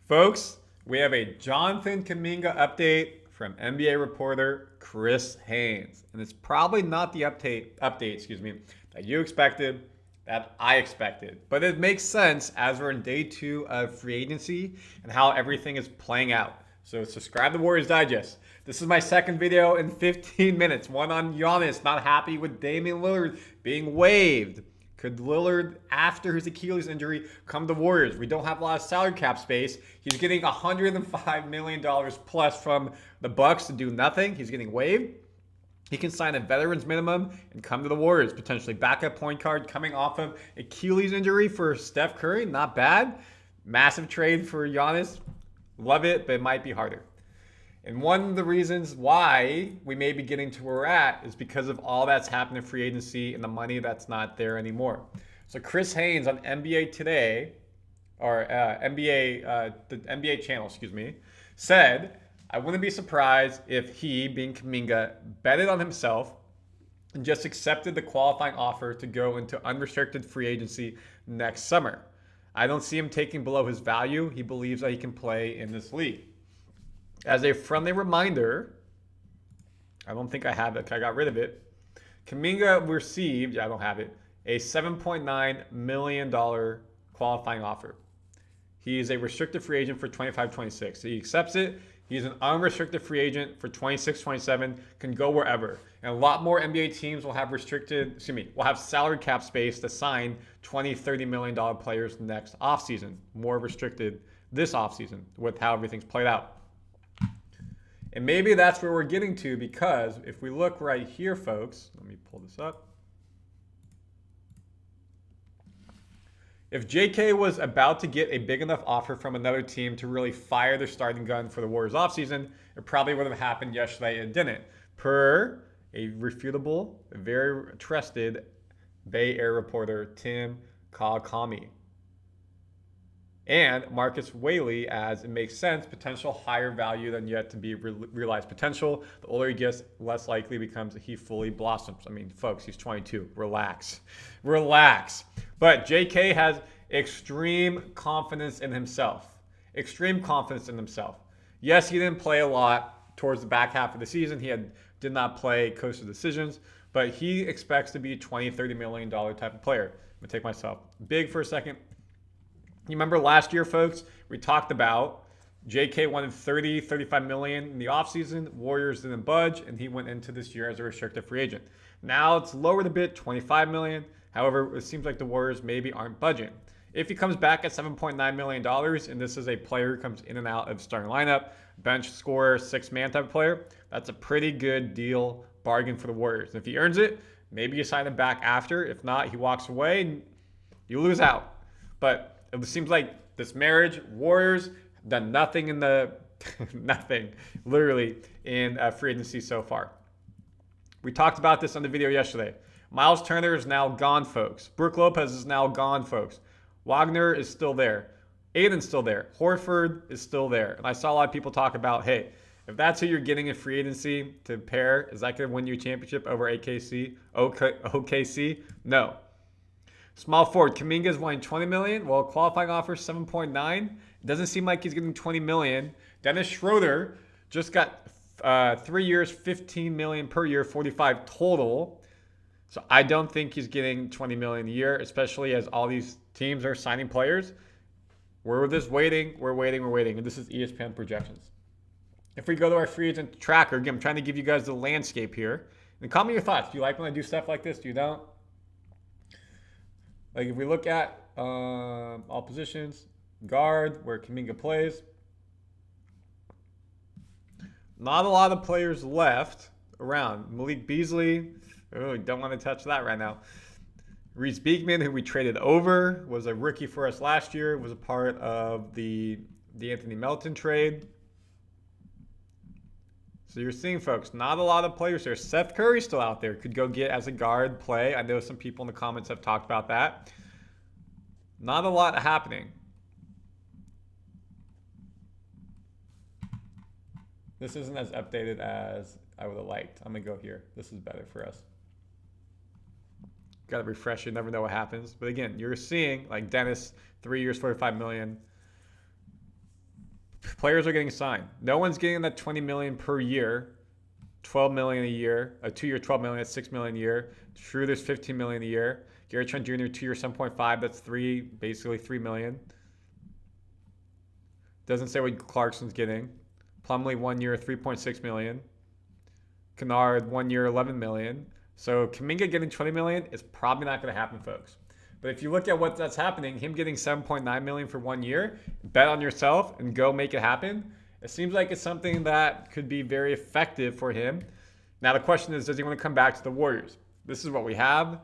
Folks, we have a Jonathan Kuminga update from NBA reporter Chris Haynes. And it's probably not the update, that you expected, that I expected. But it makes sense as we're in day 2 of free agency and how everything is playing out. So subscribe to Warriors Digest. This is my second video in 15 minutes. One on Giannis not happy with Damian Lillard being waived. Could Lillard, after his Achilles injury, come to Warriors? We don't have a lot of salary cap space. He's getting $105 million plus from the Bucks to do nothing. He's getting waived. He can sign a veteran's minimum and come to the Warriors. Potentially backup point guard coming off of Achilles injury for Steph Curry. Not bad. Massive trade for Giannis. Love it, but it might be harder. And one of the reasons why we may be getting to where we're at is because of all that's happened in free agency and the money that's not there anymore. So Chris Haynes on NBA Today, or the NBA channel, said, I wouldn't be surprised if he, being Kuminga, betted on himself and just accepted the qualifying offer to go into unrestricted free agency next summer. I don't see him taking below his value. He believes that he can play in this league. As a friendly reminder, I don't think I have it. I got rid of it. Kuminga received, I don't have it, a $7.9 million qualifying offer. He is a restricted free agent for 25-26. So he accepts it. He's an unrestricted free agent for 26-27, can go wherever. And a lot more NBA teams will have will have salary cap space to sign $20-30 million players next offseason. More restricted this offseason with how everything's played out. And maybe that's where we're getting to, because if we look right here, folks, let me pull this up. If JK was about to get a big enough offer from another team to really fire their starting gun for the Warriors offseason, it probably would have happened yesterday. It didn't. Per a refutable, very trusted Bay Area reporter, Tim Kawakami. And Marcus Whaley, as it makes sense, potential higher value than yet to be realized potential. The older he gets, less likely becomes he fully blossoms. I mean, folks, he's 22. Relax. But JK has extreme confidence in himself. Yes, he didn't play a lot towards the back half of the season. He did not play coach of decisions, but he expects to be a $20-30 million type of player. I'm going to take myself big for a second. You remember last year, folks, we talked about JK wanted $30-35 million in the offseason. Warriors didn't budge, and he went into this year as a restricted free agent. Now it's lowered a bit, $25 million. However, it seems like the Warriors maybe aren't budging. If he comes back at $7.9 million, and this is a player who comes in and out of starting lineup, bench scorer, six-man type of player, that's a pretty good deal, bargain for the Warriors. And if he earns it, maybe you sign him back after. If not, he walks away and you lose out. But it seems like this marriage, Warriors, done nothing in literally in free agency so far. We talked about this on the video yesterday. Miles Turner is now gone, folks. Brook Lopez is now gone, folks. Wagner is still there. Aiden's still there. Horford is still there. And I saw a lot of people talk about, hey, if that's who you're getting in free agency to pair, is that going to win you a championship over OKC? No. Small forward, Kuminga is wanting $20 million. Well, qualifying offer $7.9. It doesn't seem like he's getting $20 million. Dennis Schroeder just got 3 years, $15 million per year, $45 total. So I don't think he's getting $20 million a year, especially as all these teams are signing players. We're just waiting. We're waiting. And this is ESPN projections. If we go to our free agent tracker, again, I'm trying to give you guys the landscape here. And comment your thoughts. Do you like when I do stuff like this? Do you don't? Like if we look at all positions, guard, where Kuminga plays, not a lot of players left around. Malik Beasley, don't want to touch that right now. Reese Beekman, who we traded over, was a rookie for us last year, was a part of the Anthony Melton trade. So you're seeing, folks, not a lot of players there. Steph Curry still out there. Could go get as a guard play. I know some people in the comments have talked about that. Not a lot happening. This isn't as updated as I would have liked. I'm going to go here. This is better for us. Got to refresh it. Never know what happens. But again, you're seeing like Dennis, 3 years, $45 million. Players are getting signed. No one's getting that $20 million per year, $12 million a year, a 2-year $12 million, that's $6 million a year. Schroeder's $15 million a year. Gary Trent Jr. 2-year 7.5, that's basically $3 million. Doesn't say what Clarkson's getting. Plumlee 1 year $3.6 million. Kennard 1 year $11 million. So Kuminga getting $20 million is probably not going to happen, folks. But if you look at what that's happening, him getting $7.9 million for 1 year, bet on yourself and go make it happen. It seems like it's something that could be very effective for him. Now the question is, does he want to come back to the Warriors? This is what we have.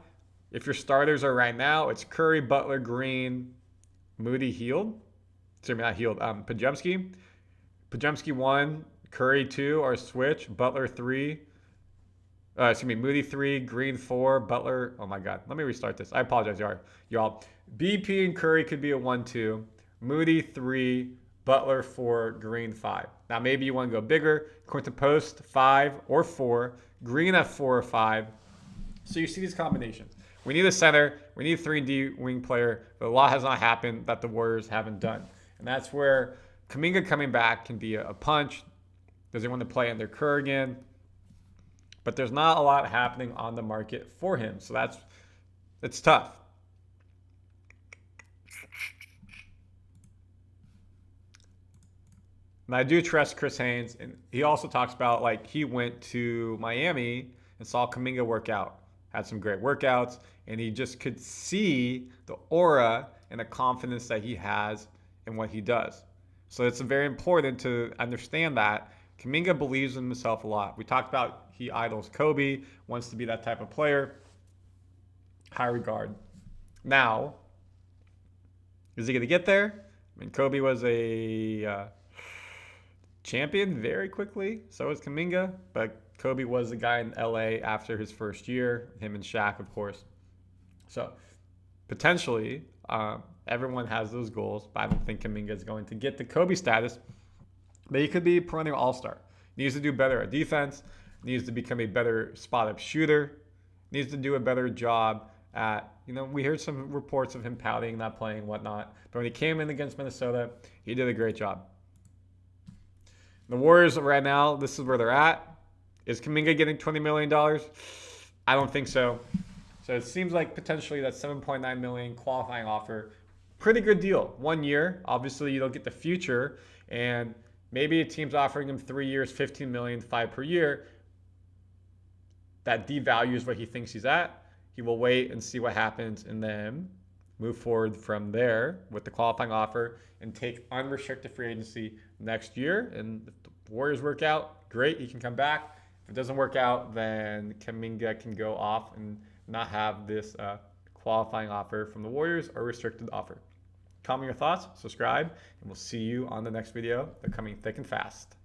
If your starters are right now, it's Curry, Butler, Green, Moody, Hield. Sorry, not Hield. Podziemski. Podziemski 1, Curry 2 are switch. Butler 3. Moody 3, Green 4, Butler. Oh my God. Let me restart this. I apologize, y'all. BP and Curry could be a 1-2. Moody 3, Butler 4, Green 5. Now maybe you want to go bigger. Quinten Post 5 or 4. Green at 4 or 5. So you see these combinations. We need a center. We need a 3D wing player. But a lot has not happened that the Warriors haven't done. And that's where Kuminga coming back can be a punch. Does he want to play under Kerr again? But there's not a lot happening on the market for him. So it's tough. And I do trust Chris Haynes. And he also talks about, like, he went to Miami and saw Kuminga work out. Had some great workouts. And he just could see the aura and the confidence that he has in what he does. So it's very important to understand that Kuminga believes in himself a lot. We talked about he idols Kobe, wants to be that type of player. High regard. Now, is he going to get there? I mean, Kobe was a champion very quickly. So was Kuminga. But Kobe was the guy in LA after his first year. Him and Shaq, of course. So potentially, everyone has those goals. But I don't think Kuminga is going to get the Kobe status. But he could be a perennial all-star. Needs to do better at defense. Needs to become a better spot-up shooter. Needs to do a better job at, we heard some reports of him pouting, not playing, and whatnot. But when he came in against Minnesota, he did a great job. The Warriors right now, this is where they're at. Is Kuminga getting $20 million? I don't think so. So it seems like potentially that $7.9 million qualifying offer, pretty good deal. 1 year. Obviously, you don't get the future. And maybe a team's offering him 3 years, $15 million, 5 per year. That devalues what he thinks he's at. He will wait and see what happens and then move forward from there with the qualifying offer and take unrestricted free agency next year. And if the Warriors work out, great, he can come back. If it doesn't work out, then Kuminga can go off and not have this qualifying offer from the Warriors or restricted offer. Comment your thoughts, subscribe, and we'll see you on the next video. They're coming thick and fast.